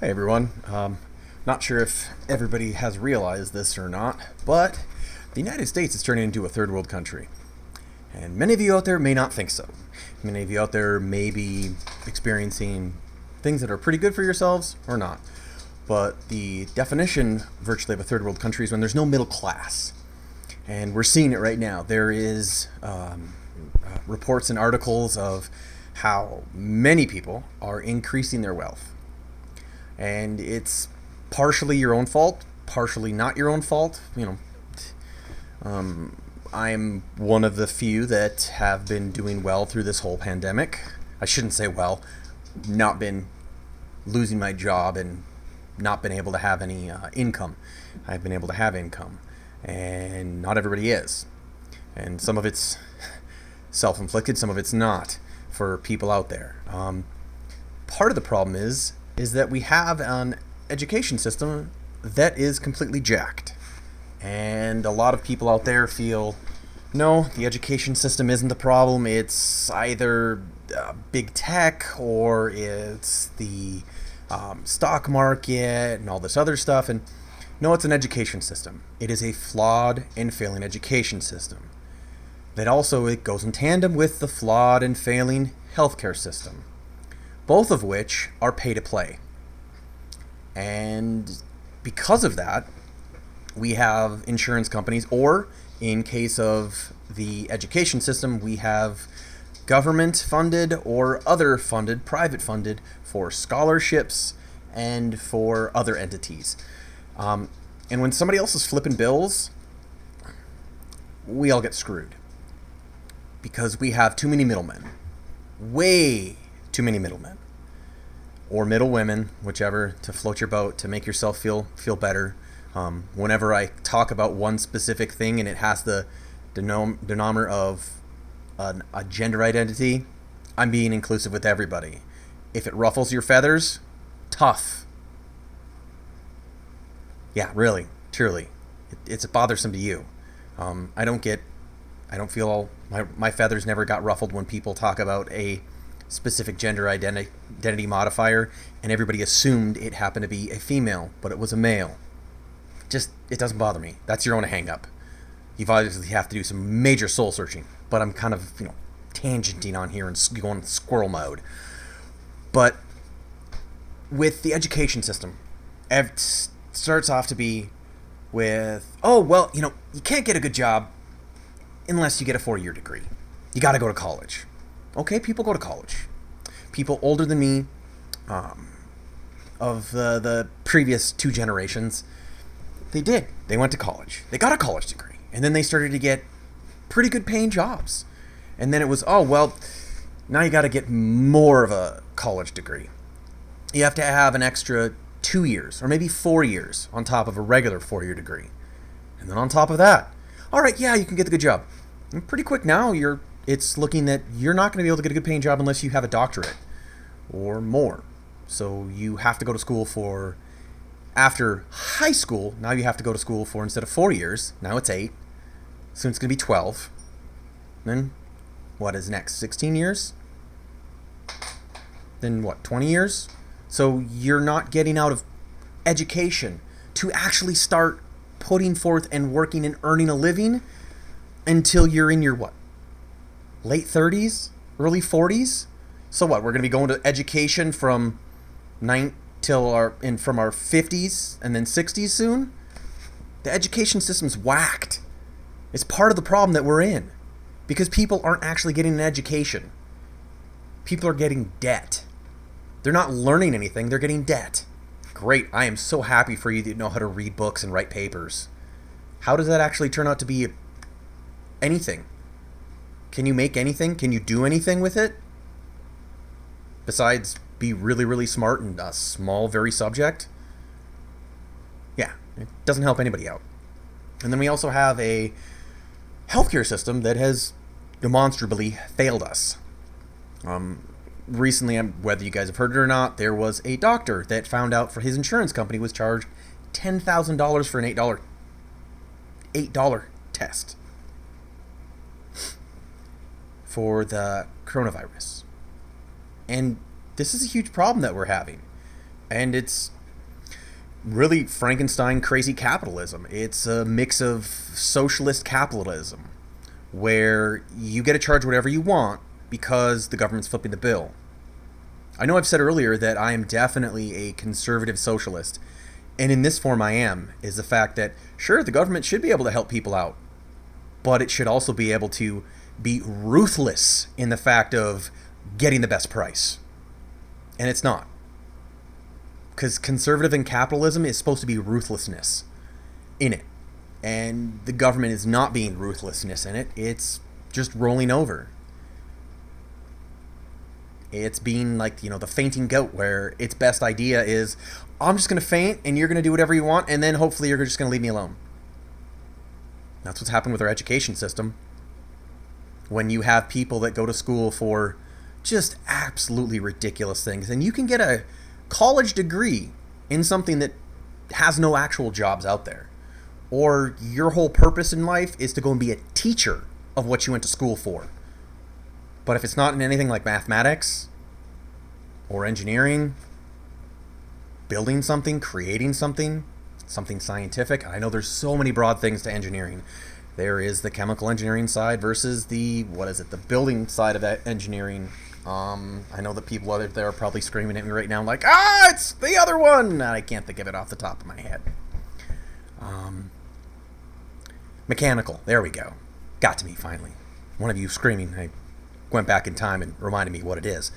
Hey everyone. Not sure if everybody has realized this or not, but the United States is turning into a third world country. And many of you out there may not think so. Many of you out there may be experiencing things that are pretty good for yourselves or not. But the definition virtually of a third world country is when there's no middle class. And we're seeing it right now. There is reports and articles of how many people are increasing their wealth. And it's partially your own fault, partially not your own fault. I'm one of the few that have been doing well through this whole pandemic. I shouldn't say well, not been losing my job and not been able to have any income. I've been able to have income, and not everybody is. And some of it's self-inflicted, some of it's not for people out there. Part of the problem is that we have an education system that is completely jacked. And a lot of people out there feel, no, the education system isn't the problem. It's either big tech or it's the stock market and all this other stuff. And no, it's an education system. It is a flawed and failing education system. That also, it goes in tandem with the flawed and failing healthcare system, both of which are pay to play. And because of that, we have insurance companies, or in case of the education system, we have government funded or other funded, private funded, for scholarships and for other entities. And when somebody else is flipping bills, we all get screwed because we have too many middlemen. Way too many middlemen, or middle women, whichever, to float your boat, to make yourself feel better. Whenever I talk about one specific thing and it has the denominator of a gender identity, I'm being inclusive with everybody. If it ruffles your feathers, tough. Yeah, really, truly, it's bothersome to you. I don't feel my feathers never got ruffled when people talk about a specific gender identity modifier and everybody assumed it happened to be a female, but it was a male. It doesn't bother me. That's your own hang up. You obviously have to do some major soul searching, but I'm kind of, tangenting on here and going squirrel mode. But with the education system, it starts off to be with, you can't get a good job unless you get a 4-year degree. You got to go to college. Okay, people go to college. People older than me, of the previous 2 generations, they did. They went to college. They got a college degree. And then they started to get pretty good paying jobs. And then it was, now you got to get more of a college degree. You have to have an extra 2 years or maybe 4 years on top of a regular 4-year degree. And then on top of that, all right, yeah, you can get the good job. And pretty quick now, it's looking that you're not going to be able to get a good paying job unless you have a doctorate or more. So you have to go to school for, after high school, now you have to go to school for, instead of 4 years, now it's 8. Soon it's going to be 12. Then what is next? 16 years? Then what, 20 years? So you're not getting out of education to actually start putting forth and working and earning a living until you're in your what? Late 30s? Early 40s? So what, we're going to be going to education from from our 50s and then 60s soon? The education system's whacked. It's part of the problem that we're in. Because people aren't actually getting an education. People are getting debt. They're not learning anything, they're getting debt. Great, I am so happy for you that you know how to read books and write papers. How does that actually turn out to be anything? Can you make anything? Can you do anything with it? Besides be really, really smart in a small, very subject? Yeah, it doesn't help anybody out. And then we also have a healthcare system that has demonstrably failed us. Recently, whether you guys have heard it or not, there was a doctor that found out for his insurance company was charged $10,000 for an $8 test for the coronavirus. And this is a huge problem that we're having. And it's really Frankenstein crazy capitalism. It's a mix of socialist capitalism where you get to charge whatever you want because the government's flipping the bill. I know I've said earlier that I am definitely a conservative socialist, and in this form I am, is the fact that, sure, the government should be able to help people out, but it should also be able to be ruthless in the fact of getting the best price. And it's not. Because conservative in capitalism is supposed to be ruthlessness in it. And the government is not being ruthlessness in it. It's just rolling over. It's being like, the fainting goat, where its best idea is, I'm just going to faint and you're going to do whatever you want, and then hopefully you're just going to leave me alone. That's what's happened with our education system. When you have people that go to school for just absolutely ridiculous things, and you can get a college degree in something that has no actual jobs out there. Or your whole purpose in life is to go and be a teacher of what you went to school for. But if it's not in anything like mathematics or engineering, building something, creating something scientific, I know there's so many broad things to engineering. There is the chemical engineering side versus the building side of engineering. I know that people out there are probably screaming at me right now like, it's the other one! I can't think of it off the top of my head. Mechanical. There we go. Got to me finally. One of you screaming. I went back in time and reminded me what it is.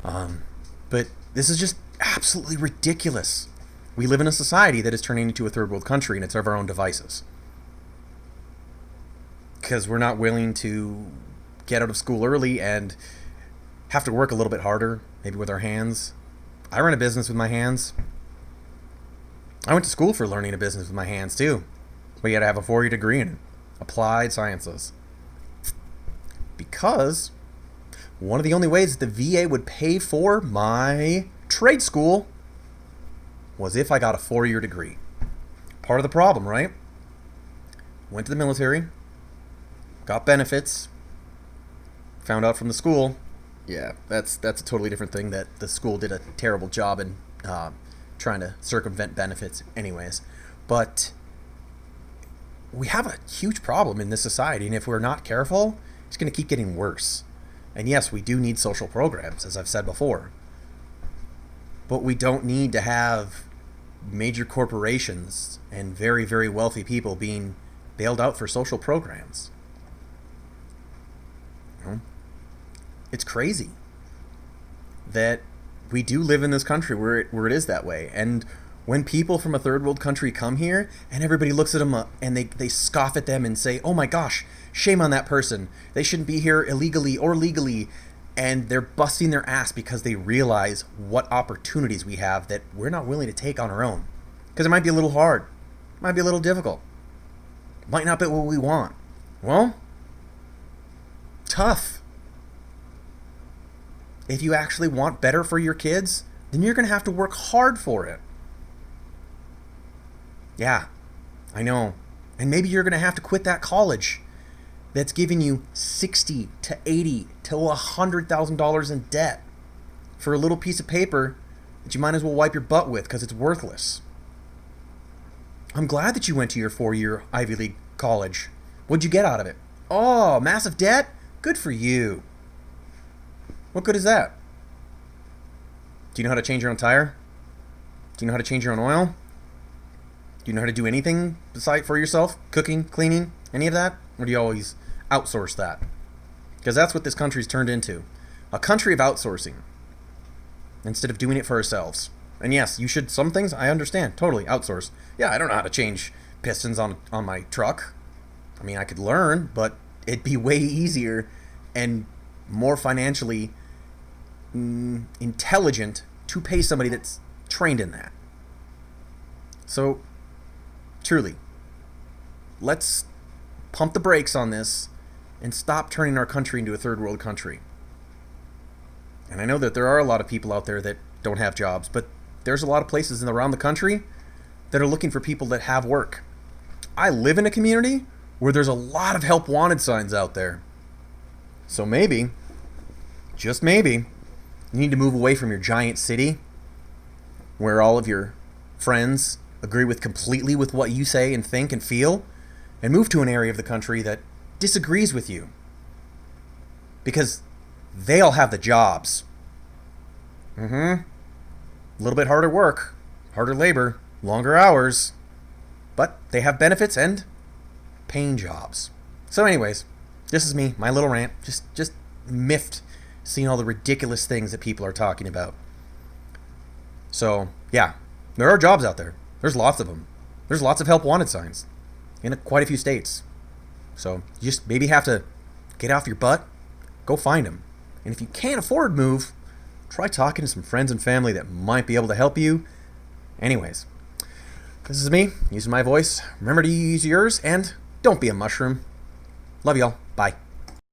But this is just absolutely ridiculous. We live in a society that is turning into a third world country, and it's of our own devices. Because we're not willing to get out of school early and have to work a little bit harder, maybe with our hands. I run a business with my hands. I went to school for learning a business with my hands too. But you had to have a 4-year degree in applied sciences. Because one of the only ways that the VA would pay for my trade school was if I got a 4-year degree. Part of the problem, right? Went to the military, got benefits, found out from the school, yeah, that's a totally different thing, that the school did a terrible job in trying to circumvent benefits anyways. But we have a huge problem in this society, and if we're not careful, it's going to keep getting worse. And yes, we do need social programs, as I've said before. But we don't need to have major corporations and very, very wealthy people being bailed out for social programs. It's crazy that we do live in this country where it is that way. And when people from a third world country come here and everybody looks at them and they scoff at them and say, oh my gosh, shame on that person. They shouldn't be here illegally or legally. And they're busting their ass because they realize what opportunities we have that we're not willing to take on our own. Because it might be a little hard. It might be a little difficult. It might not be what we want. Well, tough. If you actually want better for your kids, then you're going to have to work hard for it. Yeah, I know. And maybe you're going to have to quit that college that's giving you $60,000 to $80,000 to $100,000 in debt for a little piece of paper that you might as well wipe your butt with because it's worthless. I'm glad that you went to your 4-year Ivy League college. What'd you get out of it? Oh, massive debt? Good for you. What good is that? Do you know how to change your own tire? Do you know how to change your own oil? Do you know how to do anything besides for yourself? Cooking, cleaning, any of that? Or do you always outsource that? Because that's what this country's turned into. A country of outsourcing. Instead of doing it for ourselves. And yes, you should, some things, I understand, totally, outsource. Yeah, I don't know how to change pistons on my truck. I mean, I could learn, but it'd be way easier and more financially intelligent to pay somebody that's trained in that. So, truly, let's pump the brakes on this and stop turning our country into a third world country. And I know that there are a lot of people out there that don't have jobs, but there's a lot of places around the country that are looking for people that have work. I live in a community where there's a lot of help wanted signs out there. So maybe, just maybe, you need to move away from your giant city where all of your friends agree with completely with what you say and think and feel, and move to an area of the country that disagrees with you. Because they all have the jobs. A little bit harder work, harder labor, longer hours, but they have benefits and paying jobs. So anyways, this is me, my little rant, just miffed seeing all the ridiculous things that people are talking about. So, yeah, there are jobs out there. There's lots of them. There's lots of help wanted signs in quite a few states. So, you just maybe have to get off your butt, go find them. And if you can't afford to move, try talking to some friends and family that might be able to help you. Anyways, this is me using my voice. Remember to use yours, and don't be a mushroom. Love y'all. Bye.